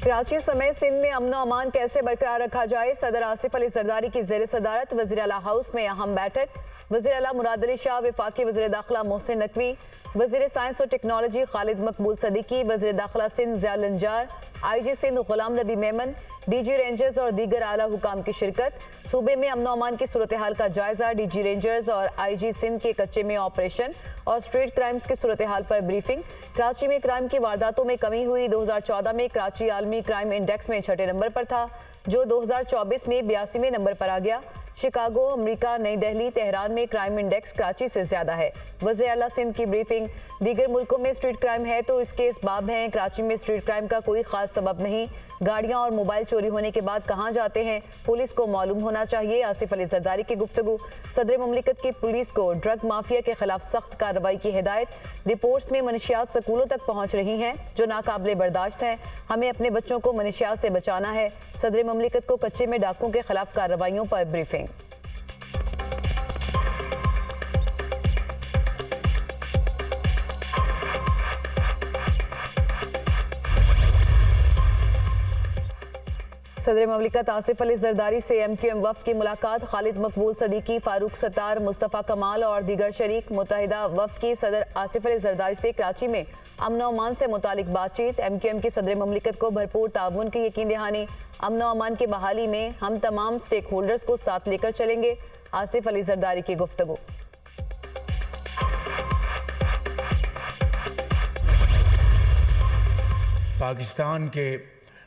कराची समेत सिंध में अमन अमान कैसे बरकरार रखा जाए, सदर आसिफ अली जरदारी की ज़ेर सदारत वज़ीर आला हाउस में अहम बैठक। वज़ीर आला मुराद अली शाह, वफाकी वज़ीर दाखिला मोहसिन नकवी, वज़ीर साइंस और टेक्नोलॉजी खालिद मकबूल सदीकी, वज़ीर दाखिला Sindh Zia Lanjar, IG Sindh Ghulam Nabi Memon, DG rangers और दीगर आला हुकाम की शिरकत। सूबे में अमन अमान की सूरत हाल का जायजा, DG रेंजर्स और IG सिंध के कच्चे में ऑपरेशन और स्ट्रीट क्राइम्स की सूरत हाल पर ब्रीफिंग। कराची में क्राइम की वारदातों में कमी हुई। 2014 में कराची आलमी क्राइम इंडेक्स में 6ठे नंबर पर था, जो 2024 में 82वें नंबर पर आ गया। शिकागो, अमेरिका, नई दिल्ली, तेहरान में क्राइम इंडेक्स कराची से ज्यादा है। वज़ीर आला सिंध की ब्रीफिंग। दीगर मुल्कों में स्ट्रीट क्राइम है तो इसके इसबाब हैं, कराची में स्ट्रीट क्राइम का कोई खास सबब नहीं। गाड़ियां और मोबाइल चोरी होने के बाद कहां जाते हैं, पुलिस को मालूम होना चाहिए। आसिफ अली जरदारी की गुफ्तगू। सदर मुमलिकत की पुलिस को ड्रग माफिया के खिलाफ सख्त कार्रवाई की हिदायत। रिपोर्ट्स में मनशियात स्कूलों तक पहुंच रही हैं जो नाकाबिले बर्दाश्त हैं। हमें अपने बच्चों को मनशियात से बचाना है। सदर मुमलिकत को कच्चे में डाकुओं के खिलाफ कार्रवाइयों पर ब्रीफिंग। सदर मुमलिकत आसिफ अली जरदारी से MQM वफ्द की मुलाकात। खालिद मकबूल सदीकी, फारूक सत्तार, मुस्तफ़ा कमाल और दीगर शरीक। मुत्तहिदा वफ्द की सदर आसिफ अली जरदारी से कराची में अमन अमान से मुतालिक बातचीत। MQM की सदर मुमलिकत को भरपूर ताउन की यकीन दहानी। अमन अमान की बहाली में हम तमाम स्टेक होल्डर्स को साथ लेकर चलेंगे। आसिफ अली जरदारी की गुफ्तगू। पाकिस्तान के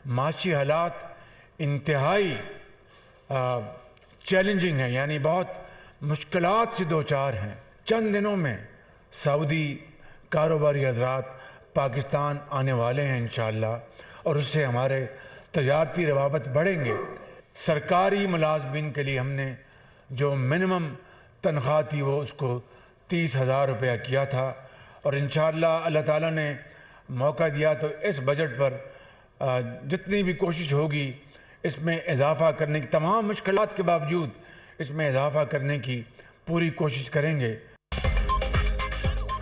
माशी हालात इंतहाई चैलेंजिंग है, यानी बहुत मुश्किलात से दो चार हैं। चंद दिनों में सऊदी कारोबारी हजरात पाकिस्तान आने वाले हैं इंशाअल्लाह, और उससे हमारे तजारती रवाबत बढ़ेंगे। सरकारी मुलाजमीन के लिए हमने जो मिनिमम तनख्वाह थी वो उसको 30,000 रुपया किया था, और इंशाअल्लाह अल्लाह ताला ने मौका दिया तो इस बजट पर जितनी भी कोशिश होगी इसमें इजाफ़ा करने की, तमाम मुश्किलात के बावजूद इसमें इजाफ़ा करने की पूरी कोशिश करेंगे।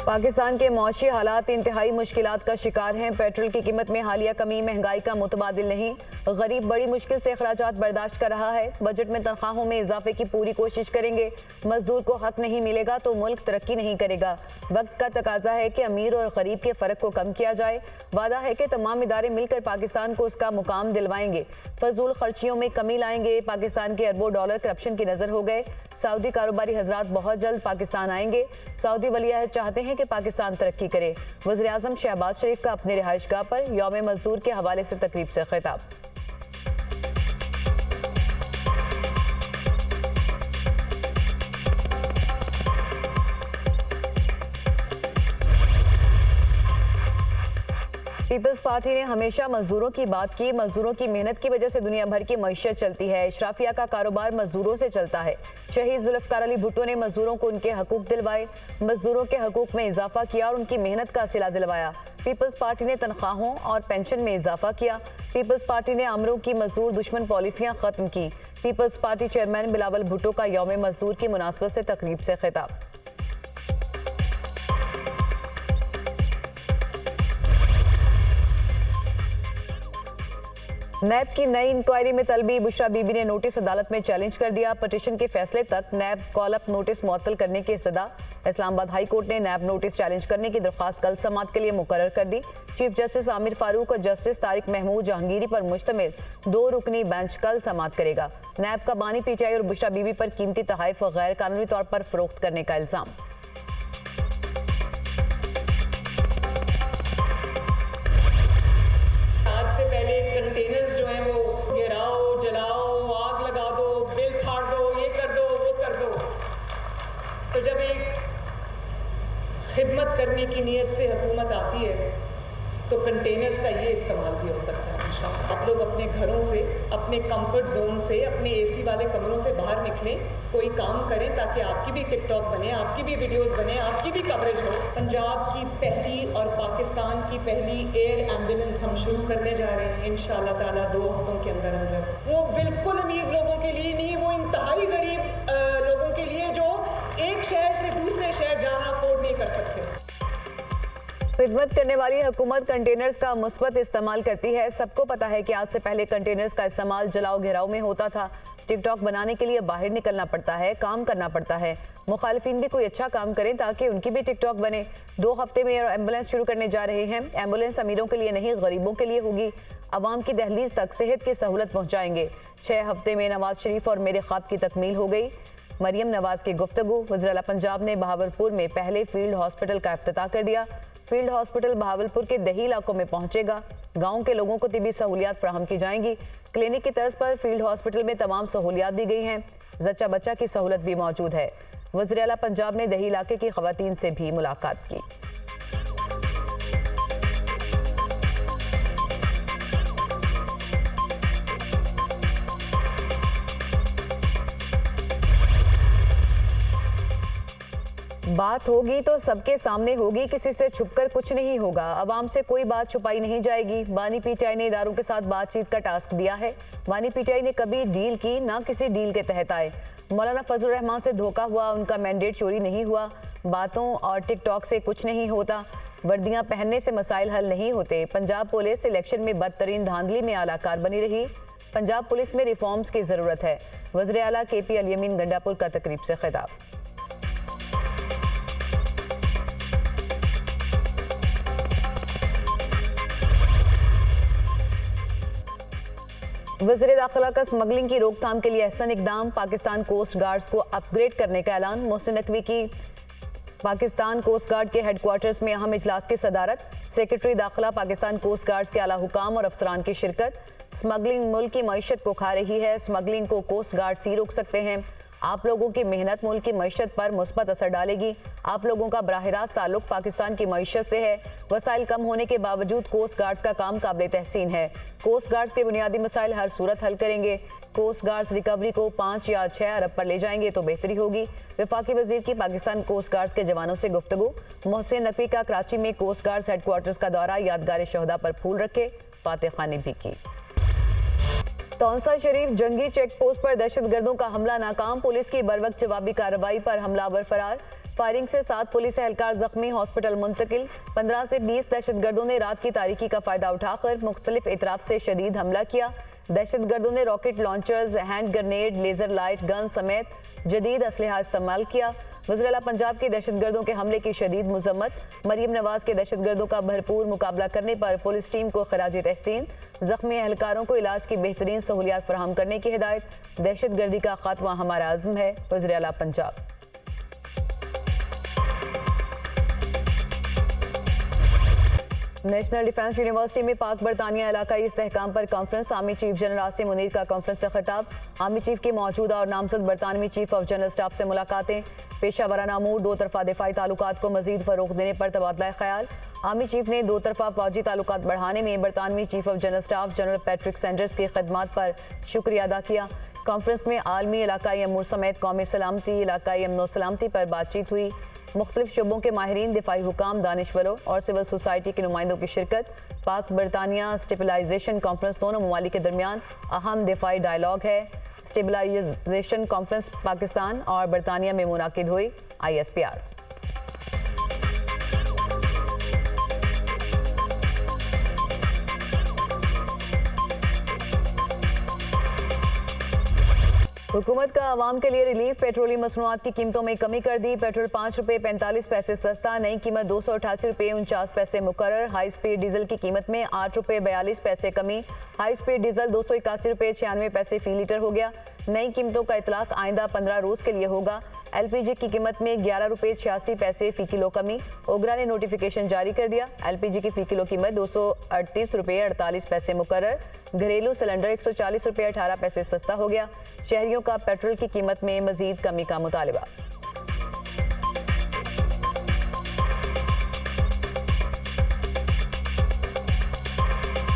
पाकिस्तान के मौशी हालात इंतहाई मुश्किलात का शिकार हैं। पेट्रोल की कीमत में हालिया कमी महंगाई का मुतबादिल नहीं। गरीब बड़ी मुश्किल से अखराजात बर्दाश्त कर रहा है। बजट में तनख्वाहों में इजाफे की पूरी कोशिश करेंगे। मजदूर को हक नहीं मिलेगा तो मुल्क तरक्की नहीं करेगा। वक्त का तकाजा है कि अमीर और गरीब के फ़र्क को कम किया जाए। वादा है कि तमाम इदारे मिलकर पाकिस्तान को उसका मुकाम दिलवाएंगे। फजूल खर्चियों में कमी लाएंगे। पाकिस्तान के अरबों डॉलर करप्शन की नज़र हो गए। सऊदी कारोबारी हजरात बहुत जल्द पाकिस्तान आएंगे। सऊदी वलीअहद चाहते हैं कि पाकिस्तान तरक्की करे। वज़ीर आज़म शहबाज शरीफ का अपने रिहाइशगाह पर यौम मजदूर के हवाले से तकरीब से खिताब। पीपल्स पार्टी ने हमेशा मजदूरों की बात की। मजदूरों की मेहनत की वजह से दुनिया भर की मईशत चलती है। इशराफिया का कारोबार मजदूरों से चलता है। शहीद जुल्फकार अली भुट्टो ने मजदूरों को उनके हकूक दिलवाए, मजदूरों के हकूक में इजाफा किया और उनकी मेहनत का सिला दिलवाया। पीपल्स पार्टी ने तनख्वाहों और पेंशन में इजाफा किया। पीपल्स पार्टी ने आमरों की मजदूर दुश्मन पॉलिसियां खत्म की। पीपल्स पार्टी चेयरमैन बिलावल भुट्टो का यौम मजदूर की मुनासबत से तकरीब से खिताब। नैब की नई इंक्वायरी में तलबी बुशरा बीबी ने नोटिस अदालत में चैलेंज कर दिया। पटिशन के फैसले तक नैब कॉल अप नोटिस मुअत्तल करने की सदा। इस्लामाबाद हाई कोर्ट ने नैब नोटिस चैलेंज करने की दरख्वास्त कल समाअत के लिए मुकर्रर कर दी। चीफ जस्टिस आमिर फारूक और जस्टिस तारिक महमूद जहांगीरी पर मुश्तमिल 2 रुकनी बेंच कल समाअत करेगा। नैब का बानी PTI और बुशरा बीबी पर कीमती तोहफे गैर कानूनी तौर पर फरोख्त करने का इल्जाम। तो जब एक खिदमत करने की नीयत से हुकूमत आती है तो कंटेनर्स का ये इस्तेमाल भी हो सकता है। इंशाअल्लाह आप लोग अपने घरों से, अपने कंफर्ट जोन से, अपने AC वाले कमरों से बाहर निकलें, कोई काम करें ताकि आपकी भी टिकटॉक बने, आपकी भी वीडियोस बने, आपकी भी कवरेज हो। पंजाब की पहली और पाकिस्तान की पहली एयर एम्बुलेंस हम शुरू करने जा रहे हैं इंशाअल्लाह ताला 2 हफ्तों के अंदर अंदर। वो बिल्कुल अमीर लोगों के लिए नहीं, वो इंतहाई गरीब लोगों के लिए जो एक शहर से दूसरे शहर जाना अफोर्ड नहीं कर सकते। खिदमत करने वाली हुकूमत कंटेनर्स का मुस्बत इस्तेमाल करती है। सबको पता है कि आज से पहले कंटेनर्स का इस्तेमाल जलाओ घेराव में होता था। टिकटॉक बनाने के लिए बाहर निकलना पड़ता है, काम करना पड़ता है। मुखालिफिन भी कोई अच्छा काम करें ताकि उनकी भी टिकटॉक बने। 2 हफ्ते में एम्बुलेंस शुरू करने जा रहे हैं। एम्बुलेंस अमीरों के लिए नहीं, गरीबों के लिए होगी। अवाम की दहलीज तक सेहत की सहूलत पहुँचाएंगे। 6 हफ्ते में नवाज शरीफ और मेरे ख्वाब की तकमील हो गई। मरियम नवाज की गुफ्तगू। वज़ीर आला पंजाब ने बहावलपुर में पहले फील्ड हॉस्पिटल का इफ्तिताह कर दिया। फील्ड हॉस्पिटल बहावलपुर के दही इलाकों में पहुंचेगा। गांव के लोगों को तिबी सहूलियात फराहम की जाएंगी। क्लिनिक की तर्ज पर फील्ड हॉस्पिटल में तमाम सहूलियात दी गई हैं। जच्चा बच्चा की सहूलत भी मौजूद है। वज़ीर आला पंजाब ने दही इलाके की खवातीन से भी मुलाकात की। बात होगी तो सबके सामने होगी, किसी से छुपकर कुछ नहीं होगा। अवाम से कोई बात छुपाई नहीं जाएगी। बानी पीटीआई ने इदारों के साथ बातचीत का टास्क दिया है। बानी पीटीआई ने कभी डील की, ना किसी डील के तहत आए। मौलाना फजल रहमान से धोखा हुआ, उनका मैंडेट चोरी नहीं हुआ। बातों और टिकटॉक से कुछ नहीं होता। वर्दियां पहनने से मसाइल हल नहीं होते। पंजाब पुलिस इलेक्शन में बदतरीन धांधली में आलाकार बनी रही। पंजाब पुलिस में रिफॉर्म्स की जरूरत है। वज़ीर आला KP अल यमीन गंडापुर का तकरीब से खिताब। वज़ीर दाखिला का स्मगलिंग की रोकथाम के लिए अहसन इकदाम। पाकिस्तान कोस्ट गार्ड्स को अपग्रेड करने का ऐलान। मोहसिन नकवी की पाकिस्तान कोस्ट गार्ड के हेडक्वार्टर्स में अहम इजलास की सदारत। सेक्रेटरी दाखिला पाकिस्तान कोस्ट गार्ड्स के आला हुकाम और अफसरान की शिरकत। स्मगलिंग मुल्क की मईशत को खा रही है। स्मगलिंग को कोस्ट गार्ड्स ही रोक सकते हैं। आप लोगों की मेहनत मुल्क की मईशत पर मुस्बत असर डालेगी। आप लोगों का बराह रास्त ताल्लुक पाकिस्तान की मईशत से है। वसाइल कम होने के बावजूद कोस्ट गार्ड्स का काम काबिल तहसीन है। कोस्ट गार्ड्स के बुनियादी मसाइल हर सूरत हल करेंगे। कोस्ट गार्ड्स रिकवरी को 5 या 6 अरब पर ले जाएंगे तो बेहतरी होगी। वफाकी वजीर की पाकिस्तान कोस्ट गार्ड्स के जवानों से गुफ्तगू। मोहसिन नकवी का कराची में कोस्ट गार्ड्स हेडक्वार्टर्स का दौरा। यादगार शहदा पर फूल रखे, फातह खानी भी की। तौंसा शरीफ जंगी चेक पोस्ट पर दहशतगर्दों का हमला नाकाम। पुलिस की बरवक्त जवाबी कार्रवाई पर हमलावर फरार। फायरिंग से 7 पुलिस एहलकार जख्मी, हॉस्पिटल मुंतकिल। 15 से 20 दहशतगर्दों ने रात की तारीकी का फायदा उठाकर मुख्तलिफ इतराफ से शदीद हमला किया। दहशतगर्दों ने rocket launchers, hand grenade, laser light gun समेत जदीद असलहा इस्तेमाल किया। वज़ीर आला पंजाब की दहशतगर्दों के हमले की शदीद मजम्मत। मरियम नवाज के दहशतगर्दों का भरपूर मुकाबला करने पर पुलिस टीम को खराज तहसीन। जख्मी एहलकारों को इलाज की बेहतरीन सहूलियात फराहम करने की हिदायत। दहशतगर्दी का खात्मा हमारा आज़म है। वज़ीर आला पंजाब। नेशनल डिफेंस यूनिवर्सिटी में पाक बरतानिया इलाकाई इस्तेहकाम पर conference. Army chief general Asim Munir का कॉन्फ्रेंस से खिताब। आर्मी चीफ की मौजूदा और नामजद बरतानवी चीफ ऑफ जनरल स्टाफ से मुलाकातें। पेशा वराना अमूर, 2 तरफा दिफाई ताल्लुकात को मजीद फरोग देने पर तबादला ख्याल। आर्मी चीफ ने 2 तरफा फौजी ताल्लुकात बढ़ाने में बरतानवी chief of general staff general Patrick Sanders की खदमात पर शुक्रिया अदा किया। कॉन्फ्रेंस में आलमी इलाकाई अमूर समेत कौमी सलामती, इलाकाई अमन सलामती पर बातचीत हुई। मुख्तलिफ शोबों के माहिरीन, दिफाई हुकाम, दानिश्वरों और सिविल सोसाइटी के नुमाइंदों की शिरकत। पाक बरतानिया स्टेबलाइजेशन कॉन्फ्रेंस दोनों ममालिक के दरमियान अहम दिफाई डायलॉग है। स्टेबलाइजेशन कॉन्फ्रेंस पाकिस्तान और बरतानिया में मुनाकिद हुई। ISPR। हुकूमत का आवाम के लिए रिलीफ। पेट्रोलियम मसनूआत की कीमतों में कमी कर दी। पेट्रोल 5 रुपये 45 पैसे सस्ता, नई कीमत 288 रुपये 49 पैसे मुकर्रर। हाई स्पीड डीजल की कीमत में 8 रुपये 42 पैसे कमी। हाई स्पीड डीजल 281 रुपये 96 पैसे फी लीटर हो गया। नई कीमतों का इतलाक आइंदा 15 रोज के लिए होगा। LPG की कीमत में 11 रुपये 86 पैसे फी किलो कमी। ओगरा ने नोटिफिकेशन जारी कर दिया। LPG की फी किलो कीमत 238 रुपये 48 पैसे मुकर्रर। घरेलू सिलेंडर 140 रुपये 18 पैसे सस्ता हो गया। शहरियों का पेट्रोल की कीमत में मजीद कमी का मुतालबा।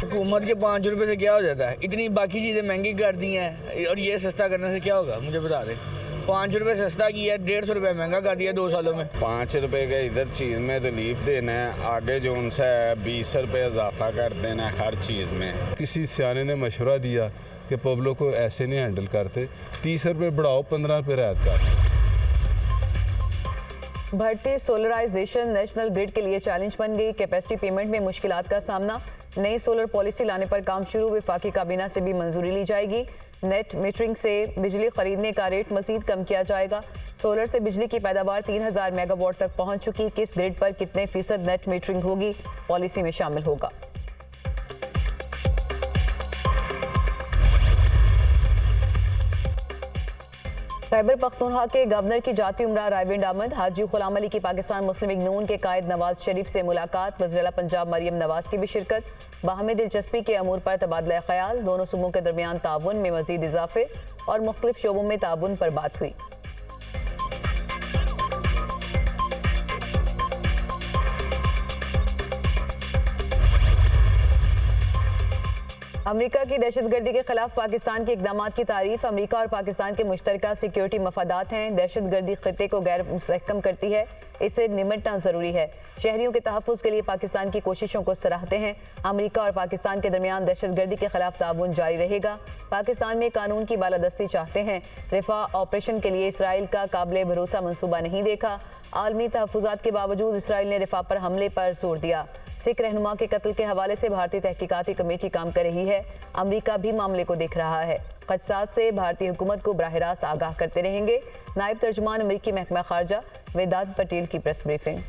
हुकूमत के 5 रुपये से क्या हो जाता है? इतनी बाकी चीज़ें महंगी कर दी हैं और ये सस्ता करने से क्या होगा? मुझे बता दें। 5 रुपये सस्ता किया है, 150 रुपये महंगा कर दिया 2 सालों में। 5 रुपये का इधर चीज़ में रिलीफ देना है, आगे जो उनसे 20 रुपये इजाफा कर देना है हर चीज़ में। किसी सियाने ने मशवरा दिया कि पब्लिक को ऐसे नहीं हैंडल करते, 30 रुपये बढ़ाओ, 15 रुपये रियायत कर। बढ़ती सोलराइजेशन नेशनल ग्रिड के लिए चैलेंज बन गई। कैपेसिटी पेमेंट में मुश्किलात का सामना। नई सोलर पॉलिसी लाने पर काम शुरू। वफाकी काबीना से भी मंजूरी ली जाएगी। नेट मीटरिंग से बिजली खरीदने का रेट मजीद कम किया जाएगा। सोलर से बिजली की पैदावार 3000 मेगावाट तक पहुंच चुकी। किस ग्रिड पर कितने फीसद नेट मीटरिंग होगी, पॉलिसी में शामिल होगा। खैबर पख्तूनख्वा के गवर्नर की जाती उम्रा रायविंड अहमद। हाजी गुलाम अली की पाकिस्तान मुस्लिम लीग नून के कायद नवाज शरीफ से मुलाकात। वज़ीर-ए-आला पंजाब मरियम नवाज की भी शिरकत। बाहमी दिलचस्पी के अमूर पर तबादला ख्याल। दोनों सूबों के दरमियान ताउन में मजीद इजाफे और मुख्तलिफ शोबों में ताउन पर बात हुई। अमेरिका की दहशतगर्दी के खिलाफ पाकिस्तान के इकदाम की तारीफ। अमेरिका और पाकिस्तान के मुश्तरका सिक्योरिटी मफादात हैं। दहशतगर्दी खित्ते को गैर मुस्तहकम करती है, इससे निमटना जरूरी है। शहरियों के तहफ़्फ़ुज़ के लिए पाकिस्तान की कोशिशों को सराहते हैं। अमेरिका और पाकिस्तान के दरमियान दहशतगर्दी के खिलाफ ताउन जारी रहेगा। पाकिस्तान में कानून की बालादस्ती चाहते हैं। रिफा ऑपरेशन के लिए इसराइल का काबिल भरोसा मनसूबा नहीं देखा। आलमी तहफ़्फ़ुज़ात के बावजूद इसराइल ने रिफा पर हमले पर जोर दिया। सिख रहनुमा के कत्ल के हवाले से भारतीय तहकीकाती कमेटी काम कर रही है। अमेरिका भी मामले को देख रहा है। खदशात से भारतीय हुकूमत को बराह रास्त आगाह करते रहेंगे। नायब तर्जुमान अमेरिकी महकमा खारजा वेदांत पटेल की प्रेस ब्रीफिंग।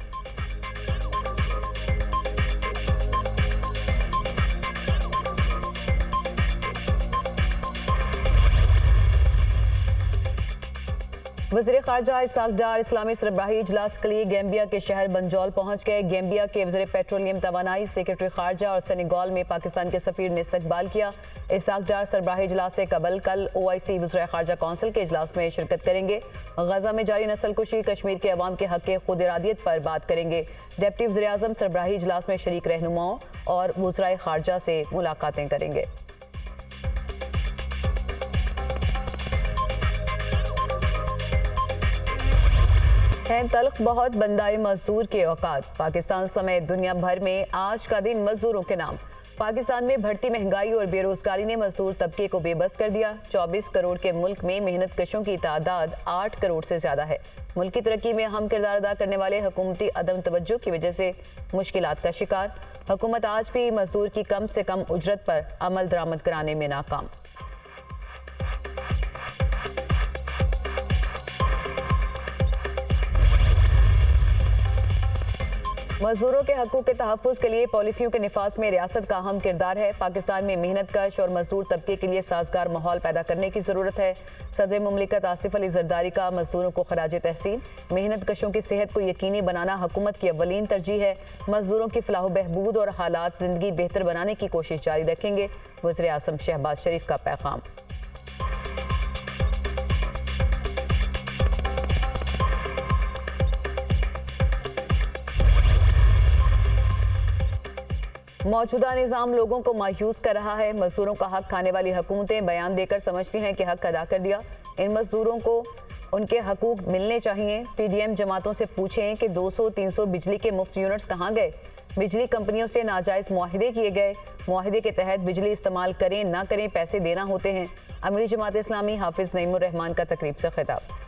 वज़ीर ख़ारजा इसाक डार इस्लामी सरबराही इजलास के लिए गैम्बिया के शहर बंजौल पहुंच गए। गैम्बिया के वज़ीर पेट्रोलियम तवानाई, सेक्रेटरी ख़ारजा और सेनेगल में पाकिस्तान के सफ़ीर ने इस्तकबाल किया। इसाक डार सरबराही इजलास से कबल कल OIC वज़ीर ख़ारजा कौंसिल के इजलास में शिरकत करेंगे। गजा में जारी नस्लकुशी, कश्मीर के अवाम के हक़ खुद इरादियत पर बात करेंगे। डिप्टी वज़ीर आज़म सरबराही इजलास में शरीक रहनुमाओं और वज़राए ख़ारजा से मुलाकातें करेंगे। हैं तल्ख बहुत बंदाए मजदूर के औकात। पाकिस्तान समेत दुनिया भर में आज का दिन मजदूरों के नाम। पाकिस्तान में बढ़ती महंगाई और बेरोजगारी ने मजदूर तबके को बेबस कर दिया। 24 करोड़ के मुल्क में मेहनत कशों की तादाद 8 करोड़ से ज्यादा है। मुल्क की तरक्की में अहम किरदार अदा करने वाले हुकूमती अदम तवज्जो की वजह से मुश्किलात का शिकार। हुकूमत आज भी मजदूर की कम से कम उजरत पर अमल दरामद कराने में नाकाम। मजदूरों के हकूक़ के तहफ़्फ़ुज़ के लिए पॉलिसियों के निफाज में रियासत का अहम किरदार है। पाकिस्तान में मेहनत कश और मजदूर तबके के लिए साजगार माहौल पैदा करने की ज़रूरत है। सदर मुमलिकत आसिफ अली जरदारी का मजदूरों को खराज तहसीन। मेहनत कशों की सेहत को यकीनी बनाना हुकूमत की अव्वलीन तरजीह है। मजदूरों की फलाह बहबूद और हालात ज़िंदगी बेहतर बनाने की कोशिश जारी रखेंगे। वज़ीर आज़म शहबाज शरीफ का पैगाम। मौजूदा निज़ाम लोगों को मायूस कर रहा है। मजदूरों का हक खाने वाली हुकूमतें बयान देकर समझती हैं कि हक अदा कर दिया। इन मजदूरों को उनके हकूक मिलने चाहिए। PDM जमातों से पूछें कि 200-300 बिजली के मुफ्त यूनिट्स कहाँ गए। बिजली कंपनियों से नाजायज़ मुआहिदे किए गए। मुआहिदे के तहत बिजली इस्तेमाल करें ना करें पैसे देना होते हैं। अमीर जमात इस्लामी हाफिज़ नईमुर रहमान का तकरीब से खिताब।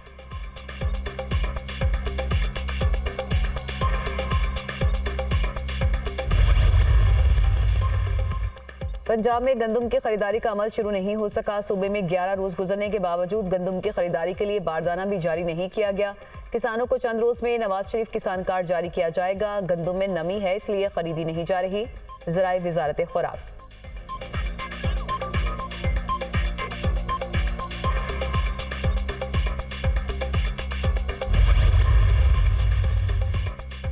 पंजाब में गंदम की खरीदारी का अमल शुरू नहीं हो सका। सूबे में 11 रोज गुजरने के बावजूद गंदम की खरीदारी के लिए बारदाना भी जारी नहीं किया गया। किसानों को चंद रोज में नवाज शरीफ किसान कार्ड जारी किया जाएगा। गंदम में नमी है इसलिए खरीदी नहीं जा रही। ज़राए वजारत खुराक।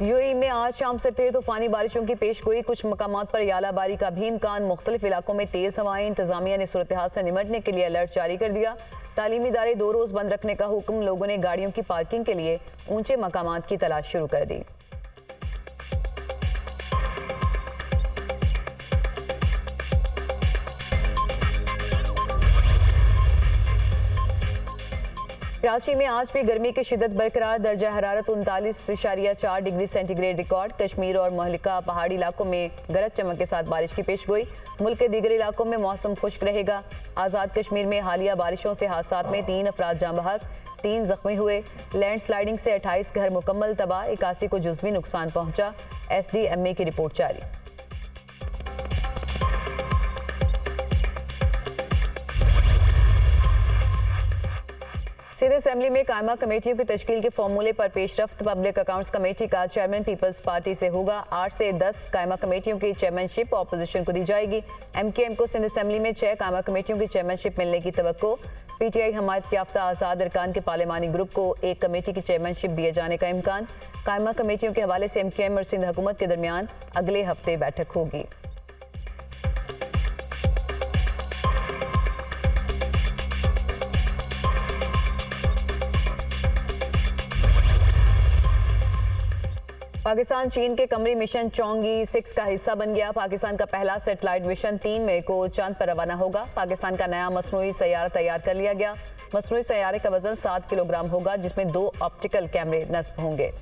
यूएई में आज शाम से फिर तूफानी बारिशों की पेशगोई। कुछ मकामात पर यालाबारी का भी इम्कान। मुख्तलिफ इलाकों में तेज हवाएं। इंतजामिया ने सूरत हाल से निमटने के लिए अलर्ट जारी कर दिया। तालीमी इदारे 2 रोज बंद रखने का हुक्म। लोगों ने गाड़ियों की पार्किंग के लिए ऊंचे मकामात की तलाश शुरू कर दी। कराची में आज भी गर्मी की शिद्दत बरकरार, दर्जा हरारत 39.4 डिग्री सेंटीग्रेड रिकॉर्ड। कश्मीर और महलिका पहाड़ी इलाकों में गरज चमक के साथ बारिश की पेशगोई। मुल्क के दीगर इलाकों में मौसम खुश्क रहेगा। आज़ाद कश्मीर में हालिया बारिशों से हादसात में 3 अफराद जाँ बहक, 3 जख्मी हुए। लैंडस्लाइडिंग से 28 घर मुकम्मल तबाह, 81 को जुज़वी नुकसान पहुंचा। SDMA की रिपोर्ट जारी। सीधे असेंबली में कायमा कमेटियों की तश्कील के फॉर्मूले पर पेशरफ्त। पब्लिक अकाउंट्स कमेटी का चेयरमैन पीपल्स पार्टी से होगा। 8 से 10 कायमा कमेटियों की चेयरमैनशिप अपोजिशन को दी जाएगी। MKM को सिंध असेंबली में 6 कायमा कमेटियों की चेयरमैनशिप मिलने की तवक्को। PTI हमायत याफ्ता आज़ाद अरकान के पार्लिमानी ग्रुप को एक कमेटी की चेयरमैनशिप दिए जाने का इम्कान। कायमा कमेटियों के हवाले से MKM और सिंध हुकूमत के दरमियान अगले हफ्ते बैठक होगी। पाकिस्तान चीन के कमरी मिशन चोंगी 6 का हिस्सा बन गया। पाकिस्तान का पहला सैटेलाइट मिशन 3 मई को चांद पर रवाना होगा। पाकिस्तान का नया मसनूई सैयारा तैयार कर लिया गया। मसनूई सैयारे का वजन 7 किलोग्राम होगा, जिसमें 2 ऑप्टिकल कैमरे नस्ब होंगे।